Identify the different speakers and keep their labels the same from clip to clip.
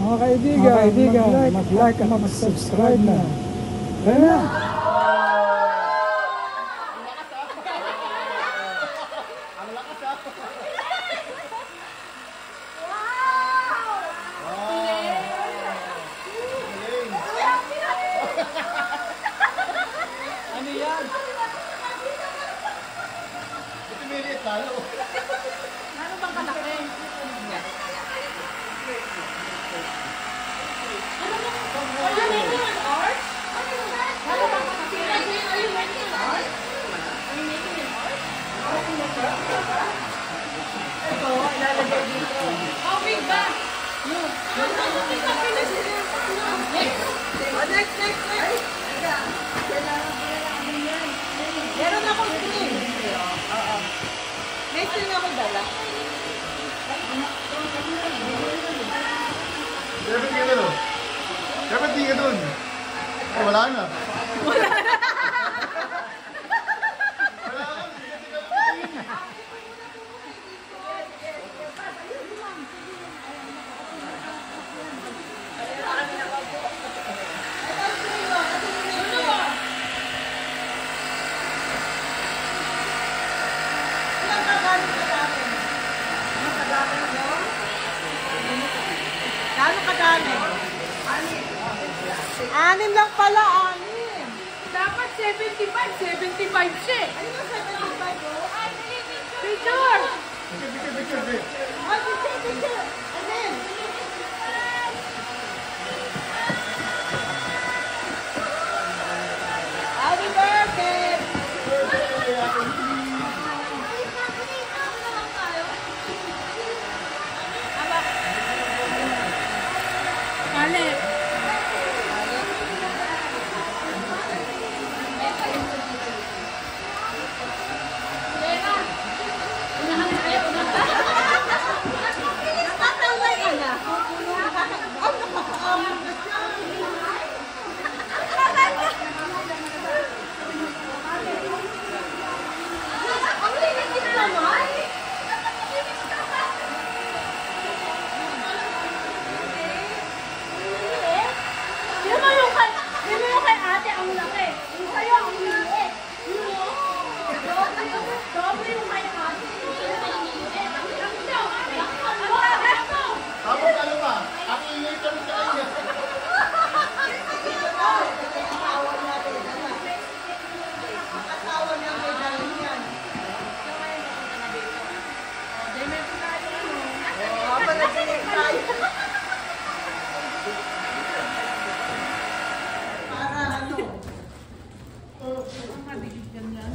Speaker 1: Mga kaibigan, mag-like at mag-subscribe na. Kaya na!
Speaker 2: Ano yan? Ito may liit talo.
Speaker 3: Ano bang kalaki? Ito, ilalagay dito. How big ba? Next. Meron akong cream. May cream ako dala.
Speaker 2: Dapat di ka dun. Ay, wala na.
Speaker 3: Gano'ng kadami? 6 lang pala, 6. Dapat 75 siya. Ano yung 75 mo? Picture!
Speaker 2: Picture.
Speaker 3: Picture! Amen! Happy birthday! Kale!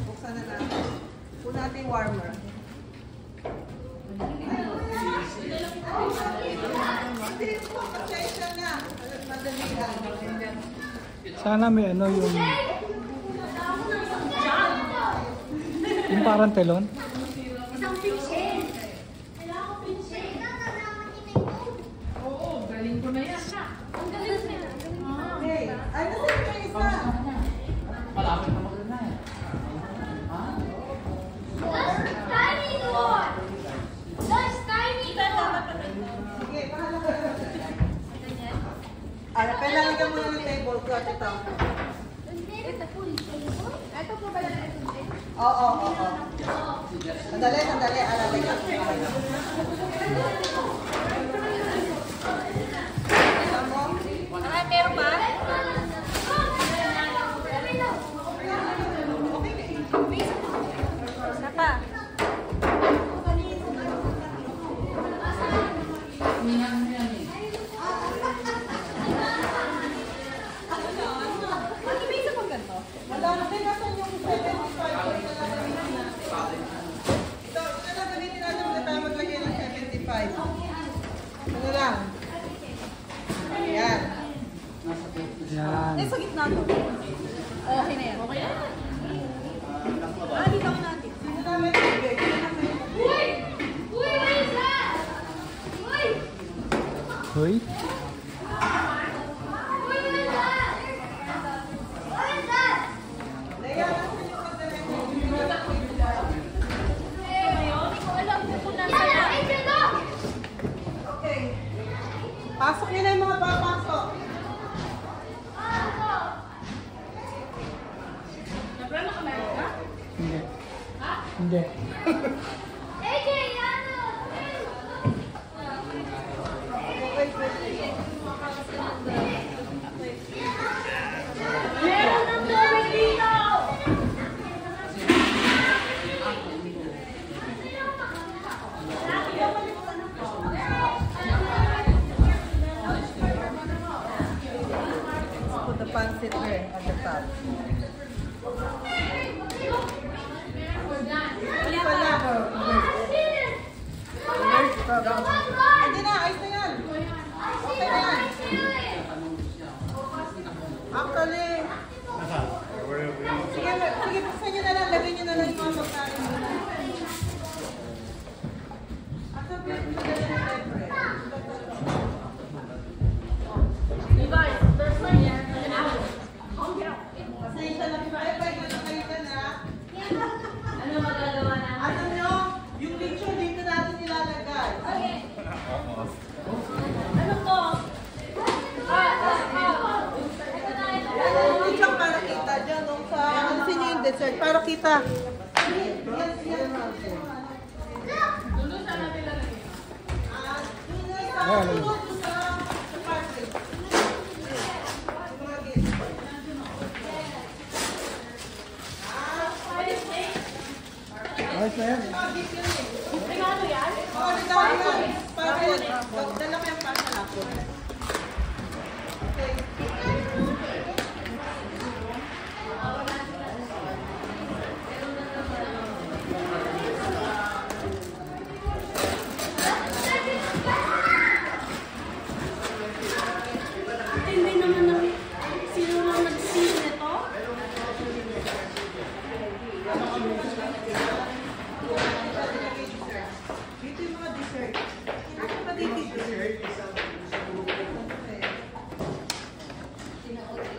Speaker 3: Buksan na natin. Puna natin warmer.
Speaker 1: Sana may ano yung parang telon.
Speaker 4: Isang pinsin. Kailangan ko pinsin.
Speaker 3: Oo, galing ko na yan.
Speaker 4: Ang galing na.
Speaker 3: Okay. Ay, nasa yung isa?
Speaker 2: Malapit na maganda eh.
Speaker 4: Tiny door. That's tiny door.
Speaker 3: Sige, pahala ka. Kailangan ka muna ng table ko at ito.
Speaker 4: Ito po ba yung pinsin?
Speaker 3: Oo. Sandali. Alalagay ka.
Speaker 4: Ay, meron ba? Isa pa. Mag-ibig sa pang ganito?
Speaker 3: Wala na din nasan yung 75. Ito na gamitin natin na tayo maglagay ng 75. Ano lang? Ayan.
Speaker 1: Yan.
Speaker 3: Sa gitna to.
Speaker 4: Okay na yan. Okay na.
Speaker 3: Dito natin. Sino namin ibig?
Speaker 4: Uy! Uy, what is that? Uy!
Speaker 1: Hoy.
Speaker 4: Uy, what is that? What is that?
Speaker 3: Leia, nasan yung pagdating mo?
Speaker 4: Hindi ko alam kung nasa na.
Speaker 3: Okay. Pasok Sino yung mga papasok? Naprano ka meron ka?
Speaker 1: Hindi.
Speaker 3: Ha?
Speaker 1: Hindi.
Speaker 4: AJ, ano?
Speaker 3: Meron ng tubig dito! Put the pancit there at the top. Hindi na, ayos na yan. Okay na yan. Actually, sige, buksan nyo na lang, lagay nyo na lang yung mga pagkain mo. Asa po yung pinagdala ng libre? You guys, there's my pasensya lang ba? Eh, pwede na kayo ka na.
Speaker 4: Ano magagawa na?
Speaker 3: Alam nyo, yung picture dito natin nilalagay.
Speaker 4: Okay.
Speaker 3: Ano to? Yung picture para kita dyan, nung sa, ano sinyo yung dessert, para kita.
Speaker 1: Ayos na yan.
Speaker 3: Dala ko yung pasalapot.
Speaker 4: Hindi naman na sino lang nag-seal nito?
Speaker 3: Dito yung mga dessert. Ano ba dito dessert?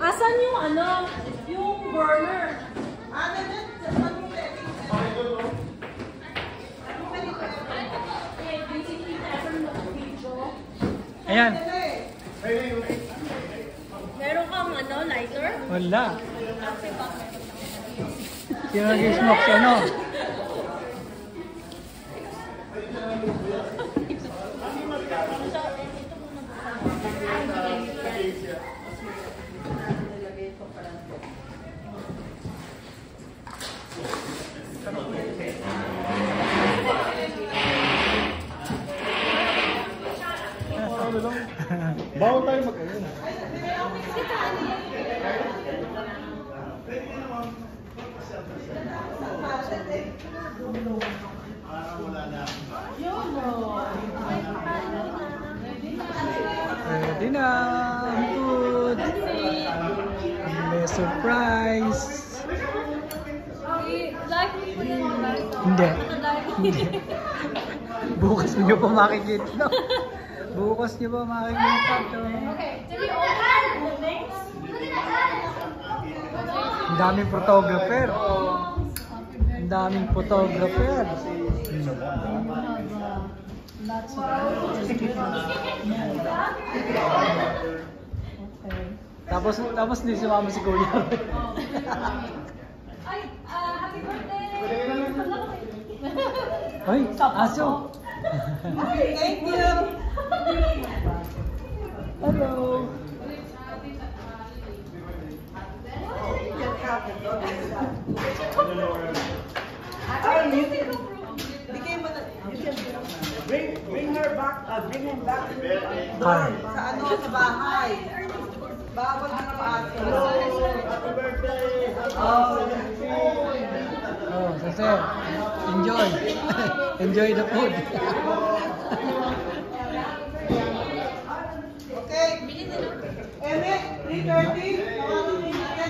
Speaker 4: Asan yung ano? Yung burner?
Speaker 3: Ano dyan? Ano ba
Speaker 1: Ayan.
Speaker 4: Meron kang ano, lighter?
Speaker 1: Wala. Sino nag-smoke si ano?
Speaker 2: Bawal tayo mag-ayun.
Speaker 1: Ready na. Ang good. May surprise. Hindi. Hindi. Bukas nyo pa makikita. No? Bukas nyo pa makikita. To. Ang daming photographer. Ang daming photographer. Tapos hindi sumama si Kuya.
Speaker 4: Ay, happy birthday!
Speaker 1: Ay, aso.
Speaker 3: Thank you.
Speaker 1: Hello.
Speaker 3: Bring her back, bring him back
Speaker 1: Hi.
Speaker 3: sa ano, sa bahay. Bawal na paati. Happy birthday!
Speaker 1: Oh, Jose. Enjoy. Enjoy the food.
Speaker 3: Okay. Eme, 3:30. Tawagin mo yung mga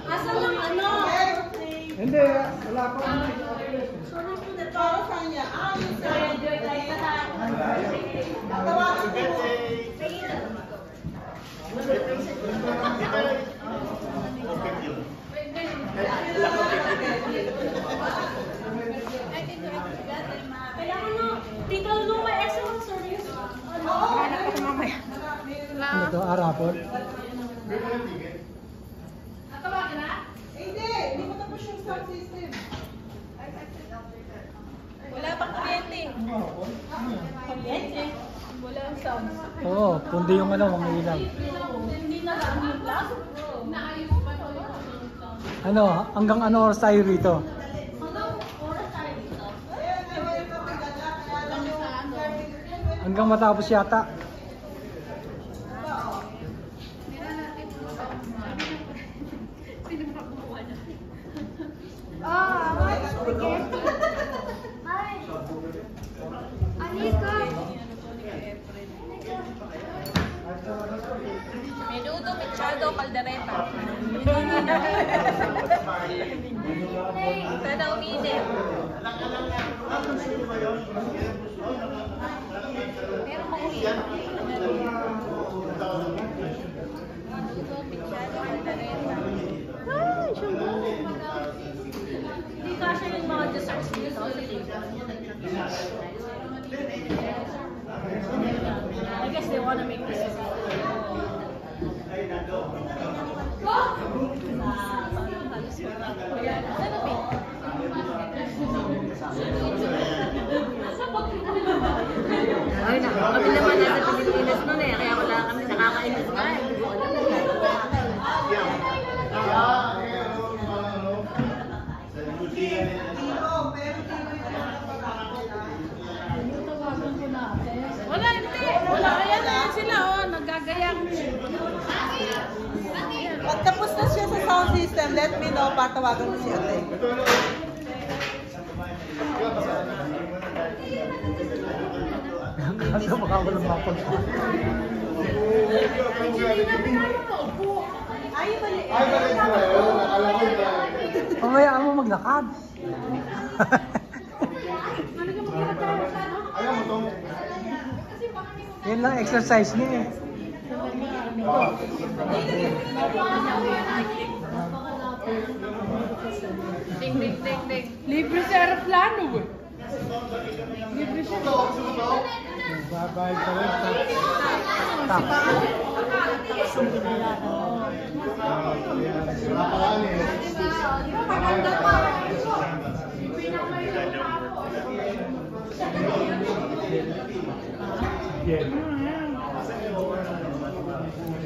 Speaker 4: Asan yung ano?
Speaker 1: Hindi, wala pa.
Speaker 3: para sa kanya. Yung sa tawagan mo.
Speaker 4: Kailangan no, Tito Lu, may extra service.
Speaker 3: Oo,
Speaker 1: Ano to? Arapon?
Speaker 3: Hindi pa tapos yung sound system. Wala pang kuryente. Kuryente? Wala ang sound.
Speaker 1: Oo, kundi yung ano, mga ilaw.
Speaker 3: Hindi na lang yung plus. Naayos pa to.
Speaker 1: Ano, hanggang ano oras tayo rito? Hanggang matapos yata.
Speaker 3: Menudo, mechado, caldereta. Sana uminit. Meron mo ulit. Menudo, mechado, caldereta. Ay, siya. Hindi kasya yung mga desserts dito. I guess they want to make this.
Speaker 5: Ay, kami naman nasa Pilipinas noon eh, kaya wala kami nakakainis na eh.
Speaker 3: Wala, hindi. Wala, ayan na sila, oh. Nagagayang.
Speaker 6: Pag tapos na siya sa sound system, let me know, patawagan mo si Ate.
Speaker 1: Kaso baka walang mapag.
Speaker 6: Ay, mali.
Speaker 2: Ay, bakit ko yun? Nakala ko yun.
Speaker 1: Pamayaan mo maglakad.
Speaker 2: Ayaw mo to?
Speaker 1: Yan lang exercise niya eh.
Speaker 3: Ding, ding, ding, ding. Libre sa aeroplano, eh. Libre siya.
Speaker 1: Babay ka rin. Tak.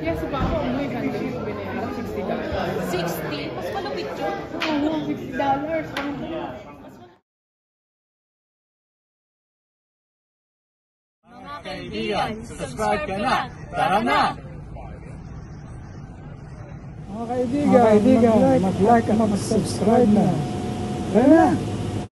Speaker 3: Yes, sa bako, umuwi ka rin. Binayaran, $60. 60? Mas malupit yun. Oo, $60.
Speaker 5: Mga kaibigan, subscribe ka na.
Speaker 1: Tara na! Mga kaibigan, mag-like at mag-subscribe na. Tara na!